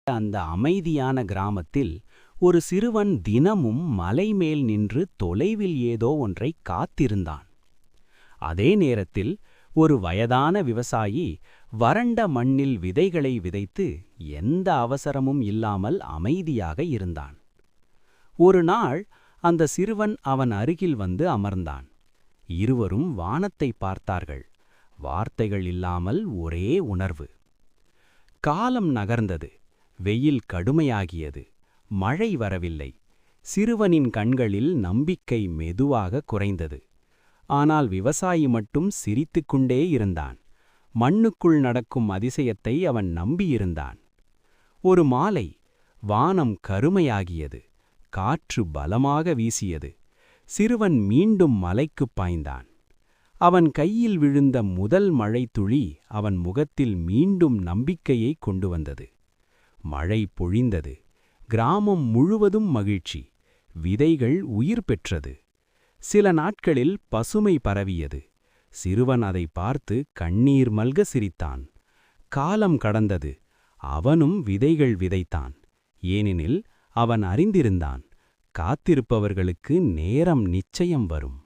அந்த அமைதியான கிராமத்தில் ஒரு சிறுவன் தினமும் மலை மேல் நின்று தொலைவில் ஏதோ ஒன்றை காத்திருந்தான். அதே நேரத்தில் ஒரு வயதான விவசாயி வறண்ட மண்ணில் விதைகளை விதைத்து எந்த அவசரமும் இல்லாமல் அமைதியாக இருந்தான். ஒரு நாள் அந்த சிறுவன் அவன் அருகில் வந்து அமர்ந்தான். இருவரும் வானத்தை பார்த்தார்கள். வார்த்தைகள் இல்லாமல் ஒரே உணர்வு. காலம் நகர்ந்தது. வெயில் கடுமையாகியது. மழை வரவில்லை. சிறுவனின் கண்களில் நம்பிக்கை மெதுவாக குறைந்தது. ஆனால் விவசாயி மட்டும் சிரித்துக்கொண்டே இருந்தான். மண்ணுக்குள் நடக்கும் அதிசயத்தை அவன் நம்பியிருந்தான். ஒரு மாலை வானம் கருமையாகியது. காற்று பலமாக வீசியது. சிறுவன் மீண்டும் மலைக்குப் பாய்ந்தான். அவன் கையில் விழுந்த முதல் மழை துளி அவன் முகத்தில் மீண்டும் நம்பிக்கையை கொண்டு வந்தது. மழை பொழிந்தது. கிராமம் முழுவதும் மகிழ்ச்சி. விதைகள் உயிர் பெற்றது. சில நாட்களில் பசுமை பரவியது. சிறுவன் அதை பார்த்து கண்ணீர் மல்க சிரித்தான். காலம் கடந்தது. அவனும் விதைகள் விதைத்தான். ஏனெனில் அவன் அறிந்திருந்தான், காத்திருப்பவர்களுக்கு நேரம் நிச்சயம் வரும்.